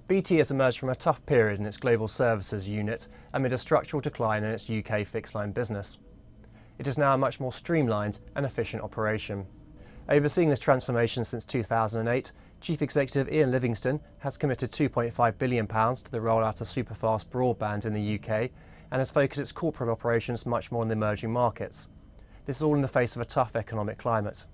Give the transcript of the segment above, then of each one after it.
BT has emerged from a tough period in its global services unit amid a structural decline in its UK fixed-line business. It is now a much more streamlined and efficient operation. Overseeing this transformation since 2008, Chief Executive Ian Livingstone has committed £2.5 billion to the rollout of superfast broadband in the UK and has focused its corporate operations much more on the emerging markets. This is all in the face of a tough economic climate.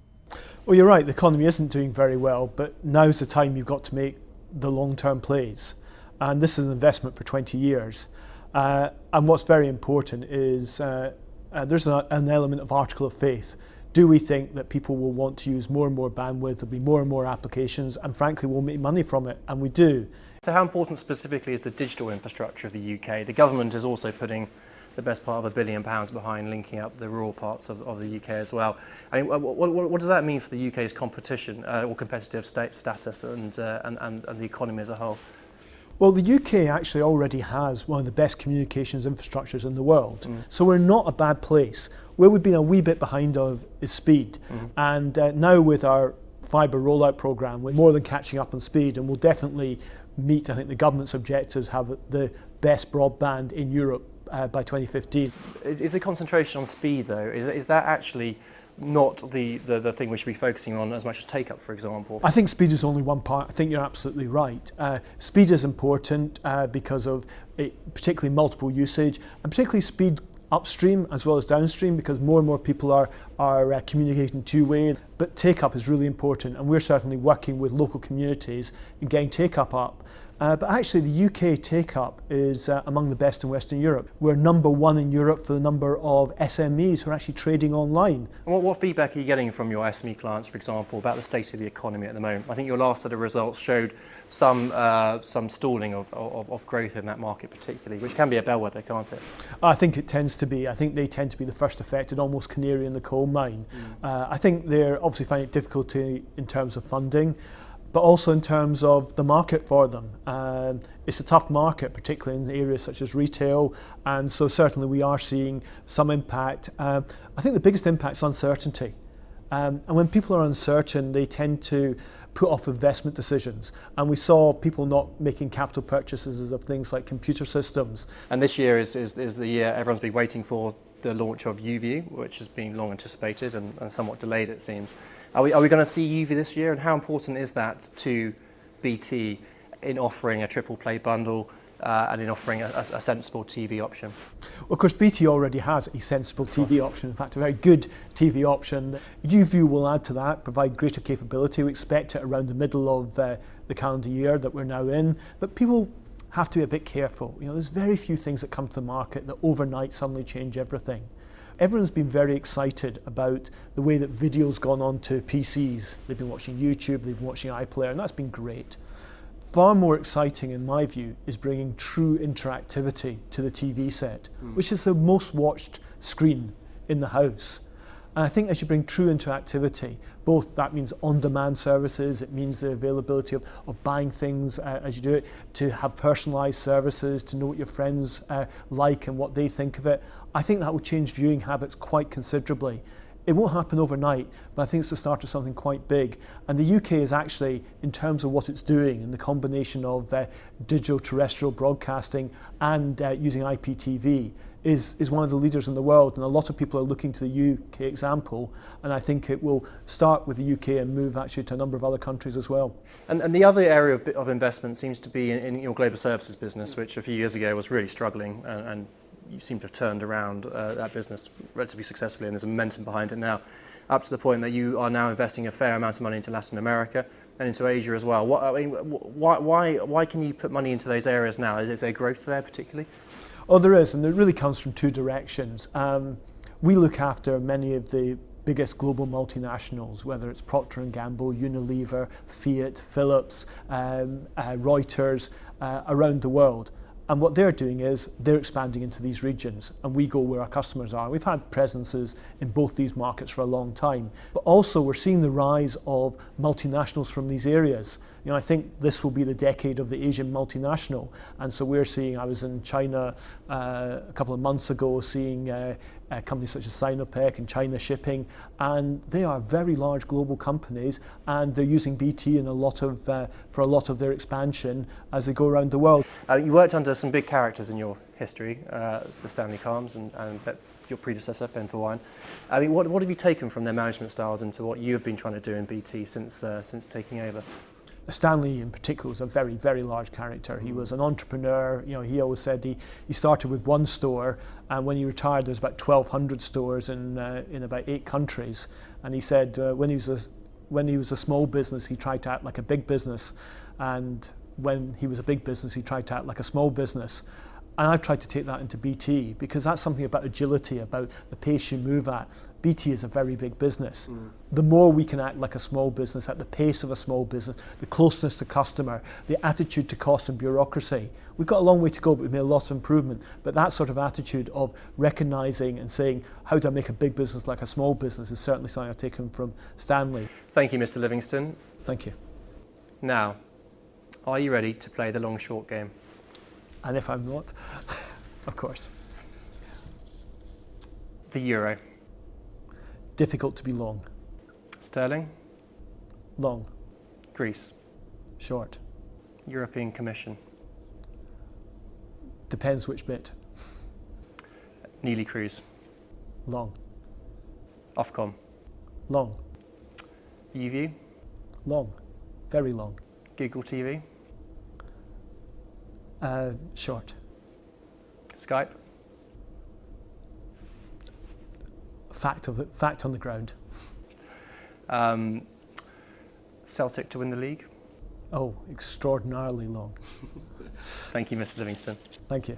Well, you're right, the economy isn't doing very well, but now's the time you've got to make the long-term plays. And this is an investment for 20 years. And what's very important is there's an element of article of faith. Do we think that people will want to use more and more bandwidth, there'll be more and more applications, and frankly we'll make money from it, and we do. So how important specifically is the digital infrastructure of the UK? The government is also putting the best part of £1 billion behind linking up the rural parts of the UK as well. I mean, what does that mean for the UK's competition or competitive status and the economy as a whole? Well, the UK actually already has one of the best communications infrastructures in the world, so we're not a bad place. Where we've been a wee bit behind of is speed, and now with our fibre rollout programme, we're more than catching up on speed, and we'll definitely meet, I think, the government's objectives, have the best broadband in Europe by 2015. Is the concentration on speed, though, is that actually not the thing we should be focusing on as much as take-up, for example? I think speed is only one part. I think you're absolutely right. Speed is important because of particularly multiple usage, and particularly speed upstream as well as downstream, because more and more people are communicating two-way. But take-up is really important, and we're certainly working with local communities in getting take-up up. But actually the UK take-up is among the best in Western Europe. We're #1 in Europe for the number of SMEs who are actually trading online. And what feedback are you getting from your SME clients, for example, about the state of the economy at the moment? I think your last set of results showed some stalling of growth in that market particularly, which can be a bellwether, can't it? I think it tends to be. I think they tend to be the first affected, almost canary in the coal mine. I think they're obviously finding difficulty in terms of funding, but also in terms of the market for them. It's a tough market, particularly in areas such as retail, and so certainly we are seeing some impact. I think the biggest impact is uncertainty. And when people are uncertain, they tend to put off investment decisions. And we saw people not making capital purchases of things like computer systems. And this year is the year everyone's been waiting for, the launch of UView, which has been long anticipated and somewhat delayed, it seems. Are we going to see UView this year, and how important is that to BT in offering a triple play bundle and in offering a sensible TV option? Well, of course, BT already has a sensible TV option, in fact a very good TV option. UView will add to that, provide greater capability. We expect it around the middle of the calendar year that we're now in, but people have to be a bit careful. You know, there's very few things that come to the market that overnight suddenly change everything. Everyone's been very excited about the way that video's gone on to PCs. They've been watching YouTube, they've been watching iPlayer, and that's been great. Far more exciting, in my view, is bringing true interactivity to the TV set, which is the most watched screen in the house. And I think as you bring true interactivity, both that means on-demand services, it means the availability of buying things as you do it, to have personalised services, to know what your friends like and what they think of it. I think that will change viewing habits quite considerably. It won't happen overnight, but I think it's the start of something quite big. And the UK is actually, in terms of what it's doing, and the combination of digital terrestrial broadcasting and using IPTV, is one of the leaders in the world, and a lot of people are looking to the UK example, and I think it will start with the UK and move actually to a number of other countries as well. And the other area of investment seems to be in your global services business, which a few years ago was really struggling, and you seem to have turned around that business relatively successfully, and there's a momentum behind it now, up to the point that you are now investing a fair amount of money into Latin America and into Asia as well. Why can you put money into those areas now? Is there growth there particularly? Oh, there is, and it really comes from two directions. We look after many of the biggest global multinationals, whether it's Procter & Gamble, Unilever, Fiat, Philips, Reuters, around the world. And what they're doing is they're expanding into these regions, and we go where our customers are. We've had presences in both these markets for a long time, but also we're seeing the rise of multinationals from these areas. You know, I think this will be the decade of the Asian multinational, and so we're seeing, I was in China a couple of months ago, seeing companies such as Sinopec and China Shipping, and they are very large global companies, and they're using BT in for a lot of their expansion as they go around the world. You worked under some big characters in your history, Sir Stanley Calms and your predecessor, Ben Verwijn. I mean, what have you taken from their management styles into what you have been trying to do in BT since taking over? Stanley in particular was a very, very large character. He was an entrepreneur. You know, he always said he started with one store, and when he retired, there was about 1,200 stores in about 8 countries. And he said when he was a small business, he tried to act like a big business, and when he was a big business, he tried to act like a small business. And I've tried to take that into BT, because that's something about agility, about the pace you move at. BT is a very big business. The more we can act like a small business, at the pace of a small business, the closeness to customer, the attitude to cost and bureaucracy. We've got a long way to go, but we've made a lot of improvement. But that sort of attitude of recognising and saying, how do I make a big business like a small business, is certainly something I've taken from Stanley. Thank you, Mr. Livingston. Thank you. Now, are you ready to play the long short game? And if I'm not, of course. The euro. Difficult to be long. Sterling. Long. Greece. Short. European Commission. Depends which bit. Neely Cruise. Long. Ofcom. Long. UView. Long. Very long. Google TV. Short. Skype. Fact on the ground. Celtic to win the league. Oh, extraordinarily long. Thank you, Mr. Livingston. Thank you.